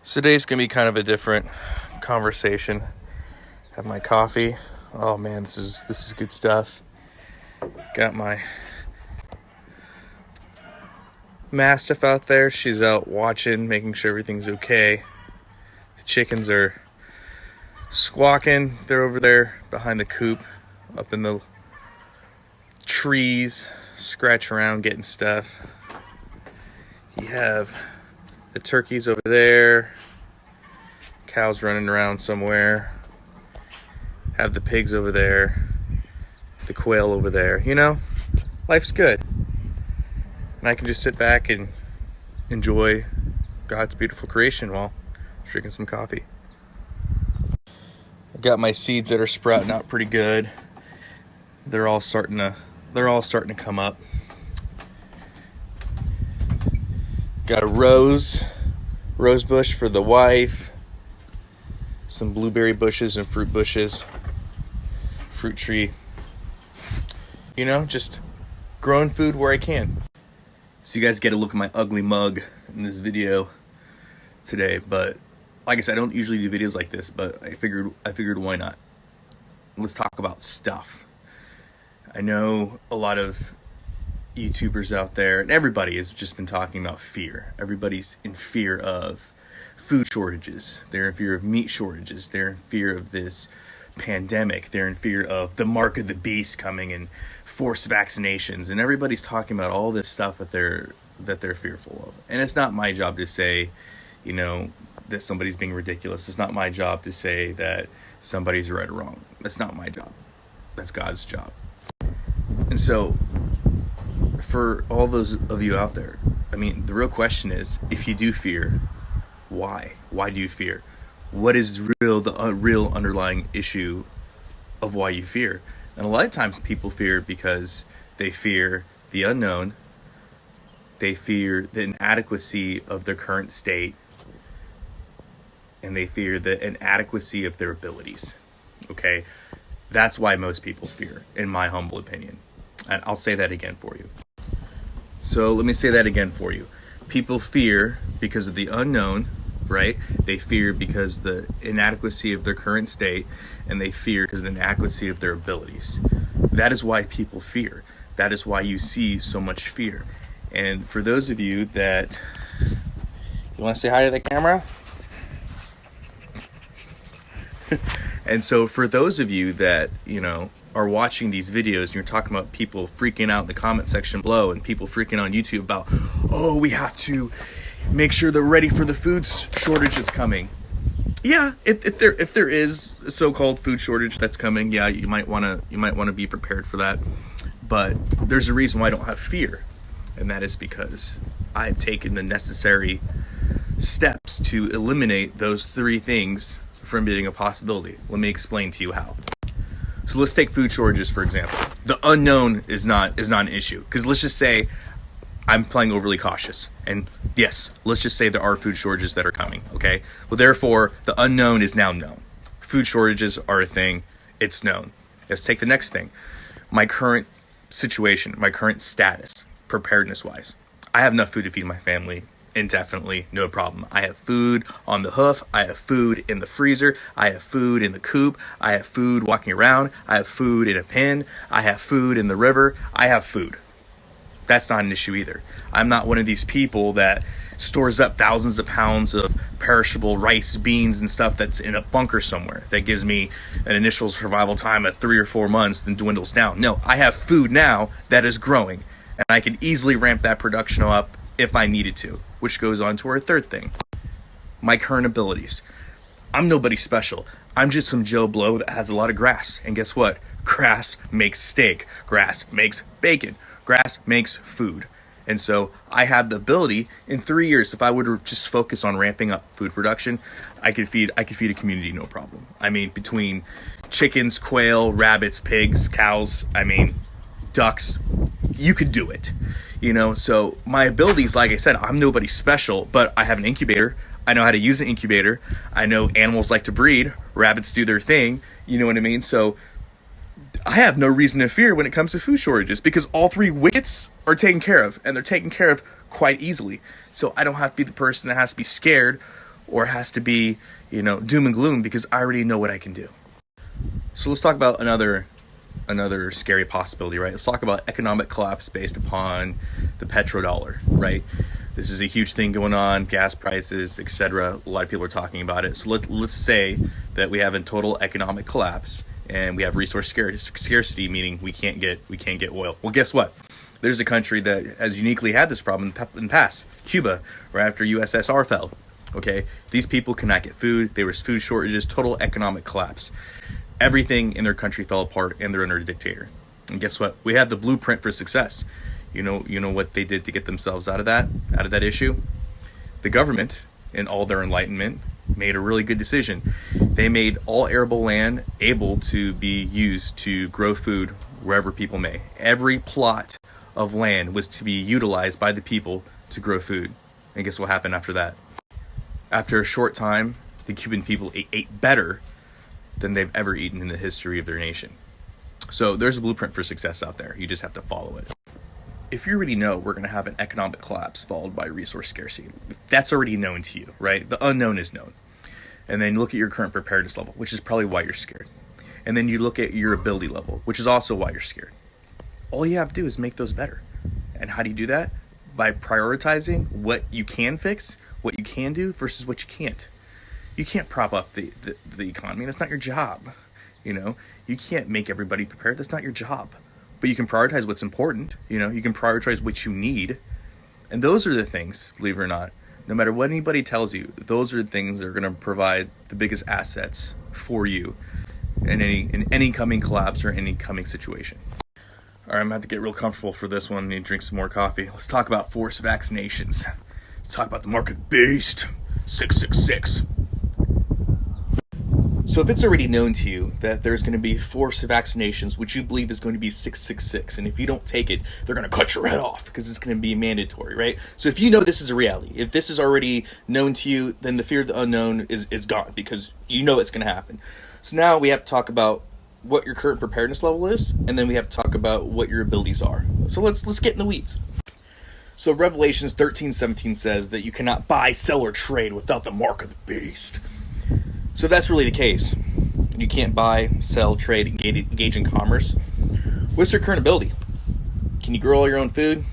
So today's gonna be kind of a different conversation. Have my coffee. Oh man, this is good stuff. Got my Mastiff out there. She's out watching, making sure everything's okay. The chickens are squawking. They're over there behind the coop, up in the trees, scratching around, getting stuff. You have the turkeys over there. Cows running around somewhere. Have the pigs over there. The quail over there. You know, life's good. And I can just sit back and enjoy God's beautiful creation while drinking some coffee. I've got my seeds that are sprouting out pretty good. They're all starting to come up. Got a rose bush for the wife. Some blueberry bushes and fruit bushes. Fruit tree. You know, just growing food where I can. So you guys get a look at my ugly mug in this video today, but like I said, I don't usually do videos like this, but I figured why not? Let's talk about stuff. I know a lot of YouTubers out there, and everybody has just been talking about fear. Everybody's in fear of food shortages. They're in fear of meat shortages. They're in fear of this pandemic. They're in fear of the mark of the beast coming and forced vaccinations. And everybody's talking about all this stuff that they're fearful of. And it's not my job to say, you know, that somebody's being ridiculous. It's not my job to say that somebody's right or wrong. That's not my job. That's God's job. And so, for all those of you out there, I mean, the real question is, if you do fear, why? Why do you fear? What is the real underlying issue of why you fear? And a lot of times people fear because they fear the unknown. They fear the inadequacy of their current state. And they fear the inadequacy of their abilities. Okay? That's why most people fear, in my humble opinion. And I'll say that again for you. So let me say that again for you. People fear because of the unknown, right? They fear because of the inadequacy of their current state, and they fear because of the inadequacy of their abilities. That is why people fear. That is why you see so much fear. And for those of you that... You want to say hi to the camera? And so for those of you that, you know, are watching these videos and you're talking about people freaking out in the comment section below and people freaking out on YouTube about, oh, we have to make sure they're ready for the food shortage that's coming. Yeah, if there is a so-called food shortage that's coming, yeah, you might want to be prepared for that. But there's a reason why I don't have fear, and that is because I've taken the necessary steps to eliminate those three things from being a possibility. Let me explain to you how. So let's take food shortages, for example. The unknown is not an issue. Because let's just say I'm playing overly cautious. And yes, let's just say there are food shortages that are coming, okay? Well, therefore, the unknown is now known. Food shortages are a thing. It's known. Let's take the next thing. My current situation, my current status, preparedness-wise. I have enough food to feed my family indefinitely, no problem. I have food on the hoof. I have food in the freezer. I have food in the coop. I have food walking around. I have food in a pen. I have food in the river. I have food. That's not an issue either. I'm not one of these people that stores up thousands of pounds of perishable rice, beans, and stuff that's in a bunker somewhere that gives me an initial survival time of 3 or 4 months, then dwindles down. No, I have food now that is growing, and I can easily ramp that production up if I needed to, which goes on to our third thing. My current abilities. I'm nobody special. I'm just some Joe Blow that has a lot of grass. And guess what? Grass makes steak. Grass makes bacon. Grass makes food. And so I have the ability in 3 years, if I were to just focus on ramping up food production, I could feed a community no problem. I mean, between chickens, quail, rabbits, pigs, cows, ducks, you could do it. You know, so my abilities, like I said, I'm nobody special, but I have an incubator. I know how to use an incubator. I know animals like to breed. Rabbits do their thing. You know what I mean? So I have no reason to fear when it comes to food shortages because all three wickets are taken care of, and they're taken care of quite easily. So I don't have to be the person that has to be scared or it has to be, doom and gloom because I already know what I can do. So let's talk about another scary possibility, right? Let's talk about economic collapse based upon the petrodollar, right? This is a huge thing going on, gas prices, etc. A lot of people are talking about it. So let's say that we have a total economic collapse and we have resource scarcity, meaning we can't get oil. Well, guess what? There's a country that has uniquely had this problem in the past, Cuba, right after USSR fell. Okay, these people cannot get food. There was food shortages, total economic collapse. Everything in their country fell apart, and they're under a dictator. And guess what? We have the blueprint for success. You know what they did to get themselves out of that issue? The government, in all their enlightenment, made a really good decision. They made all arable land able to be used to grow food wherever people may. Every plot of land was to be utilized by the people to grow food. And guess what happened after that? After a short time, the Cuban people ate better than they've ever eaten in the history of their nation. So there's a blueprint for success out there. You just have to follow it. If you already know we're going to have an economic collapse followed by resource scarcity, that's already known to you, right? The unknown is known. And then look at your current preparedness level, which is probably why you're scared. And then you look at your ability level, which is also why you're scared. All you have to do is make those better. And how do you do that? By prioritizing what you can fix, what you can do versus what you can't. You can't prop up the economy. That's not your job. You can't make everybody prepared. That's not your job. But you can prioritize what's important. You can prioritize what you need. And those are the things, believe it or not, no matter what anybody tells you, those are the things that are going to provide the biggest assets for you in any coming collapse or any coming situation. All right, I'm going to have to get real comfortable for this one. I need to drink some more coffee. Let's talk about forced vaccinations. Let's talk about the mark of the beast, 666. So if it's already known to you that there's going to be forced vaccinations, which you believe is going to be 666, and if you don't take it, they're going to cut your head off because it's going to be mandatory, right? So if you know this is a reality, if this is already known to you, then the fear of the unknown is gone because you know it's going to happen. So now we have to talk about what your current preparedness level is, and then we have to talk about what your abilities are. So let's get in the weeds. So Revelations 13:17 says that you cannot buy, sell, or trade without the mark of the beast. So that's really the case. You can't buy, sell, trade, engage in commerce. What's your current ability? Can you grow all your own food?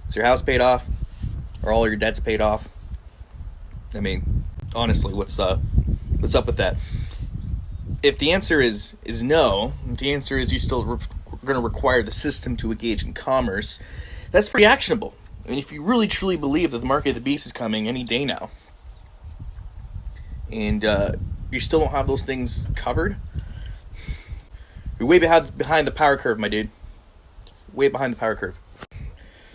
Is your house paid off? Are all your debts paid off? I mean, honestly, what's up with that? If the answer is no, if the answer is you still going to require the system to engage in commerce, that's pretty actionable. And if you really truly believe that the mark of the beast is coming any day now, and you still don't have those things covered, you're way behind the power curve, my dude. Way behind the power curve.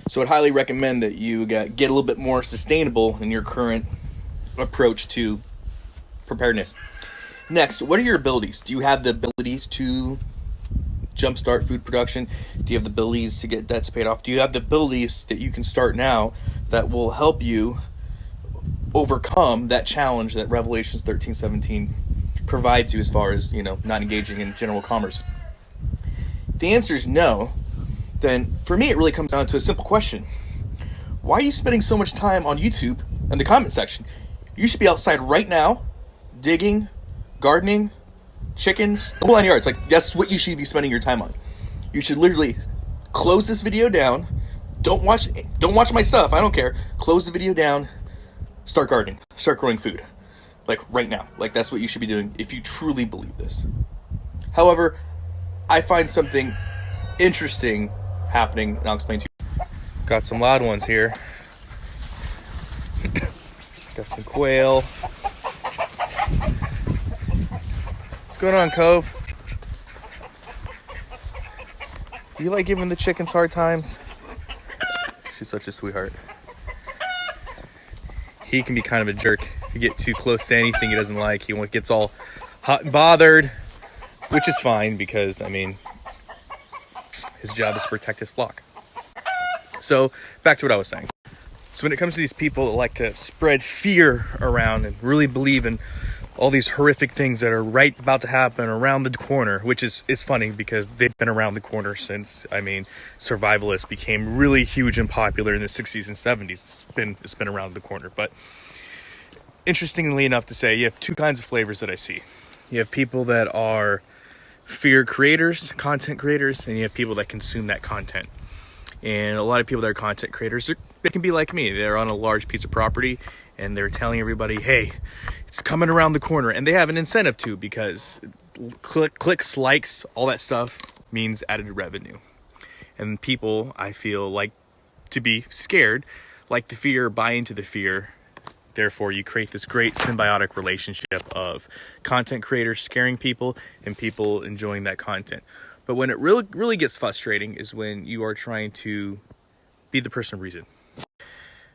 So I'd highly recommend that you get a little bit more sustainable in your current approach to preparedness. Next, what are your abilities? Do you have the abilities to jumpstart food production? Do you have the abilities to get debts paid off? Do you have the abilities that you can start now that will help you overcome that challenge that Revelations 13:17 provides you as far as, not engaging in general commerce? If the answer is no, then for me it really comes down to a simple question. Why are you spending so much time on YouTube and the comment section? You should be outside right now, digging, gardening, chickens, the whole 9 yards. Like, that's what you should be spending your time on. You should literally close this video down. Don't watch my stuff. I don't care. Close the video down. Start gardening. Start growing food. Like, right now. Like, that's what you should be doing if you truly believe this. However, I find something interesting happening, and I'll explain to you. Got some loud ones here. Got some quail. What's going on, Cove? Do you like giving the chickens hard times? She's such a sweetheart. He can be kind of a jerk. If you get too close to anything he doesn't like, he gets all hot and bothered, which is fine because, his job is to protect his flock. So, back to what I was saying. So when it comes to these people that like to spread fear around and really believe in all these horrific things that are about to happen around the corner, which is funny because they've been around the corner since, survivalists became really huge and popular in the 60s and 70s. It's been around the corner. But interestingly enough to say, you have two kinds of flavors that I see. You have people that are fear creators, content creators, and you have people that consume that content. And a lot of people that are content creators, they can be like me. They're on a large piece of property and they're telling everybody, hey, it's coming around the corner. And they have an incentive to, because clicks, likes, all that stuff means added revenue. And people, I feel, like to be scared, like the fear, buy into the fear. Therefore, you create this great symbiotic relationship of content creators scaring people and people enjoying that content. But when it really gets frustrating is when you are trying to be the person of reason.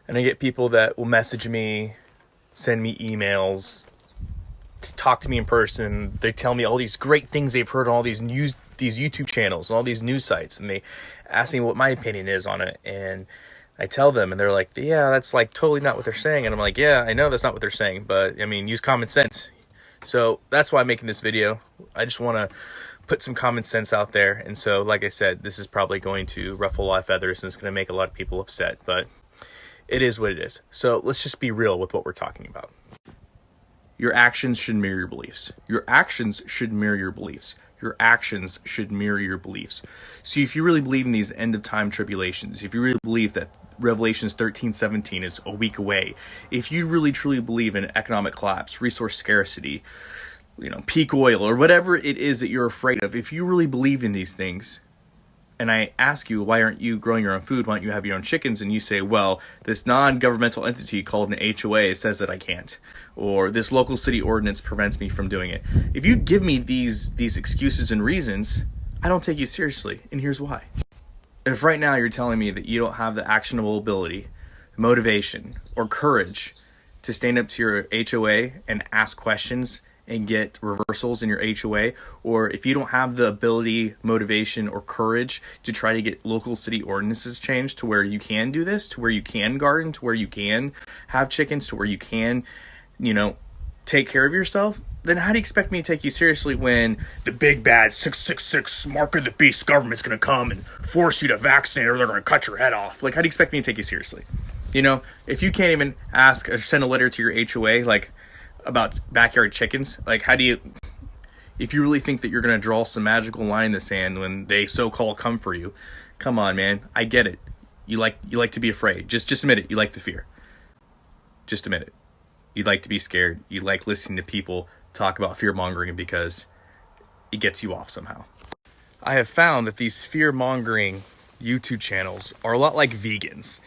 And I get people that will message me, send me emails, talk to me in person. They tell me all these great things they've heard on all these YouTube channels and all these news sites. And they ask me what my opinion is on it. And I tell them, and they're like, yeah, that's like totally not what they're saying. And I'm like, yeah, I know that's not what they're saying, but I mean, use common sense. So that's why I'm making this video. I just want to put some common sense out there. And so, like I said, this is probably going to ruffle a lot of feathers and it's going to make a lot of people upset, but it is what it is. So let's just be real with what we're talking about. Your actions should mirror your beliefs. Your actions should mirror your beliefs. Your actions should mirror your beliefs. So if you really believe in these end of time tribulations, if you really believe that Revelations 13:17 is a week away, if you really truly believe in economic collapse, resource scarcity, peak oil, or whatever it is that you're afraid of, if you really believe in these things, and I ask you, why aren't you growing your own food? Why don't you have your own chickens? And you say, well, this non-governmental entity called an HOA says that I can't, or this local city ordinance prevents me from doing it. If you give me these excuses and reasons, I don't take you seriously, and here's why. If right now you're telling me that you don't have the actionable ability, motivation, or courage to stand up to your HOA and ask questions and get reversals in your HOA, or if you don't have the ability, motivation, or courage to try to get local city ordinances changed to where you can do this, to where you can garden, to where you can have chickens, to where you can, take care of yourself, then how do you expect me to take you seriously when the big bad 666 mark of the beast government's going to come and force you to vaccinate or they're going to cut your head off? Like, how do you expect me to take you seriously? If you can't even ask or send a letter to your HOA, about backyard chickens, how do you, if you really think that you're going to draw some magical line in the sand when they so-called come for you, come on, man. I get it. You like to be afraid. Just admit it. You like the fear. Just admit it. You like to be scared. You like listening to people talk about fear-mongering because it gets you off somehow. I have found that these fear-mongering YouTube channels are a lot like vegans.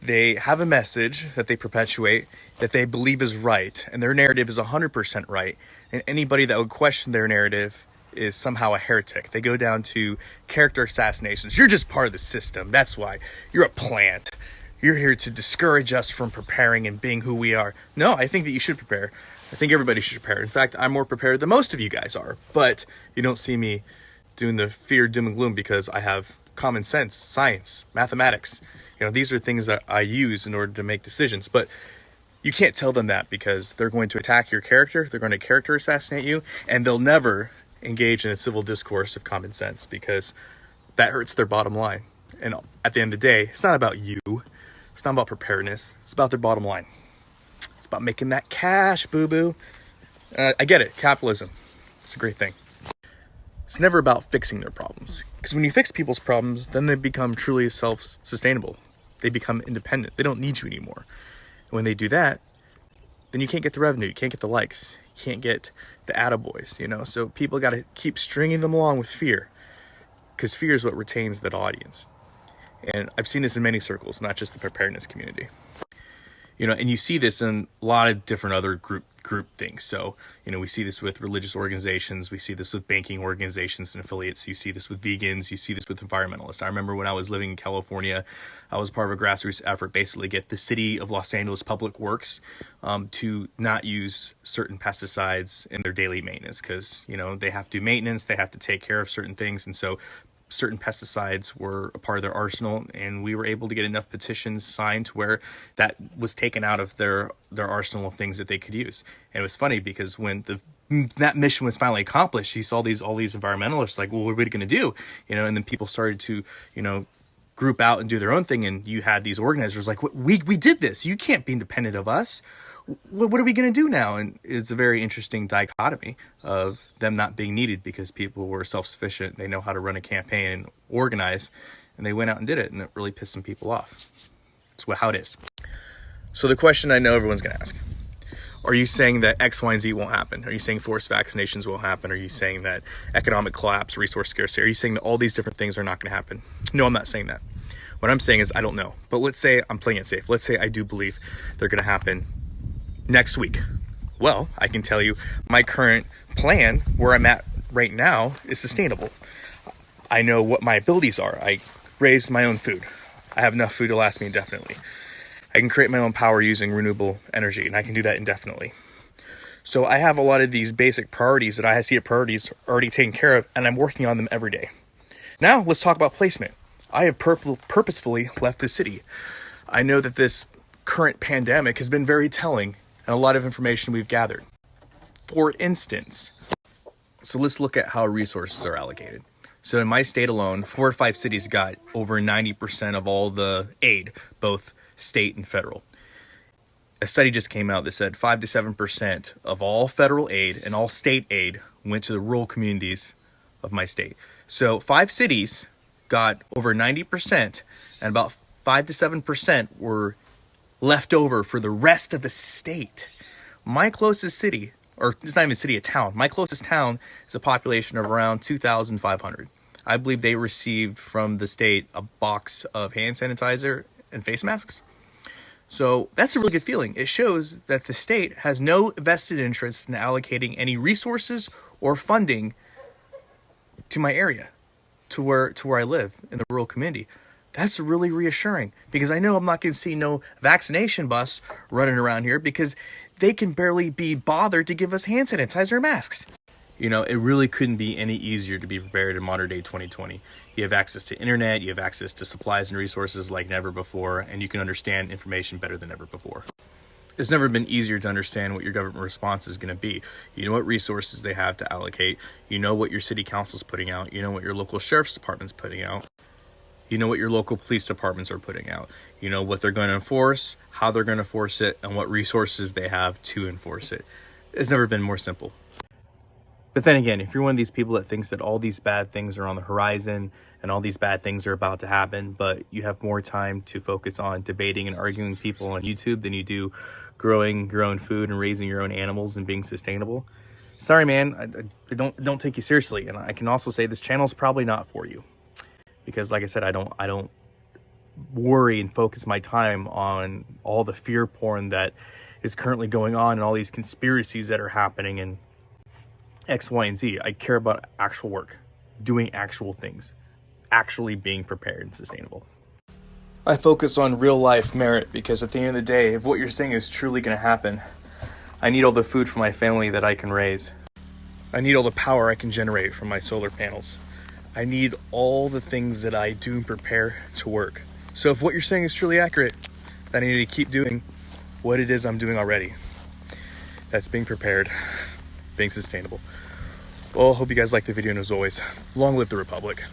They have a message that they perpetuate that they believe is right, and their narrative is 100% right, and anybody that would question their narrative is somehow a heretic. They go down to character assassinations. You're just part of the system. That's why. You're a plant. You're here to discourage us from preparing and being who we are. No, I think that you should prepare. I think everybody should prepare. In fact, I'm more prepared than most of you guys are, but you don't see me doing the fear, doom, and gloom because I have common sense, science, mathematics. These are things that I use in order to make decisions, but you can't tell them that because they're going to attack your character, they're going to character assassinate you, and they'll never engage in a civil discourse of common sense because that hurts their bottom line. And at the end of the day, it's not about you. It's not about preparedness. It's about their bottom line. It's about making that cash, boo-boo. I get it. Capitalism. It's a great thing. It's never about fixing their problems. Because when you fix people's problems, then they become truly self-sustainable. They become independent. They don't need you anymore. And when they do that, then you can't get the revenue. You can't get the likes. You can't get the attaboys, So people got to keep stringing them along with fear. Because fear is what retains that audience. And I've seen this in many circles, not just the preparedness community. And you see this in a lot of different other group things. So, we see this with religious organizations. We see this with banking organizations and affiliates. You see this with vegans. You see this with environmentalists. I remember when I was living in California, I was part of a grassroots effort basically get the city of Los Angeles Public Works to not use certain pesticides in their daily maintenance because, they have to do maintenance. They have to take care of certain things. And so certain pesticides were a part of their arsenal, and we were able to get enough petitions signed to where that was taken out of their arsenal of things that they could use. And it was funny because when that mission was finally accomplished, you saw all these environmentalists like, well, what are we going to do? And then people started to, group out and do their own thing. And you had these organizers like, we did this. You can't be independent of us. what are we going to do now? And it's a very interesting dichotomy of them not being needed because people were self-sufficient. They know how to run a campaign and organize, and they went out and did it, and it really pissed some people off. It's how it is. So the question I know everyone's going to ask, are you saying that X, Y, and Z won't happen? Are you saying forced vaccinations won't happen? Are you saying that economic collapse, resource scarcity? Are you saying that all these different things are not going to happen? No, I'm not saying that. What I'm saying is I don't know. But let's say I'm playing it safe. Let's say I do believe they're going to happen next week. Well, I can tell you my current plan, where I'm at right now, is sustainable. I know what my abilities are. I raise my own food. I have enough food to last me indefinitely. I can create my own power using renewable energy, and I can do that indefinitely. So I have a lot of these basic priorities that I see as priorities already taken care of, and I'm working on them every day. Now, let's talk about placement. I have purposefully left the city. I know that this current pandemic has been very telling, and a lot of information we've gathered. For instance, so let's look at how resources are allocated. So in my state alone, 4 or 5 cities got over 90% of all the aid, both state and federal. A study just came out that said 5 to 7% of all federal aid and all state aid went to the rural communities of my state. So 5 cities got over 90%, and about 5 to 7% were left over for the rest of the state. My closest city, or it's not even a city, a town. My closest town is a population of around 2,500. I believe they received from the state a box of hand sanitizer and face masks. So that's a really good feeling. It shows that the state has no vested interest in allocating any resources or funding to my area, to where I live in the rural community. That's really reassuring, because I know I'm not going to see no vaccination bus running around here because they can barely be bothered to give us hand sanitizer and masks. You know, it really couldn't be any easier to be prepared in modern day 2020. You have access to internet, you have access to supplies and resources like never before, and you can understand information better than ever before. It's never been easier to understand what your government response is going to be. You know what resources they have to allocate. You know what your city council's putting out. You know what your local sheriff's department's putting out. You know what your local police departments are putting out. You know what they're going to enforce, how they're going to enforce it, and what resources they have to enforce it. It's never been more simple. But then again, if you're one of these people that thinks that all these bad things are on the horizon and all these bad things are about to happen, but you have more time to focus on debating and arguing with people on YouTube than you do growing your own food and raising your own animals and being sustainable, sorry, man, I don't take you seriously. And I can also say this channel is probably not for you, because like I said, I don't worry and focus my time on all the fear porn that is currently going on and all these conspiracies that are happening and X, Y, and Z. I care about actual work, doing actual things, actually being prepared and sustainable. I focus on real life merit, because at the end of the day, if what you're saying is truly going to happen, I need all the food for my family that I can raise. I need all the power I can generate from my solar panels. I need all the things that I do and prepare to work. So if what you're saying is truly accurate, then I need to keep doing what it is I'm doing already. That's being prepared, being sustainable. Well, hope you guys liked the video, and as always, long live the Republic.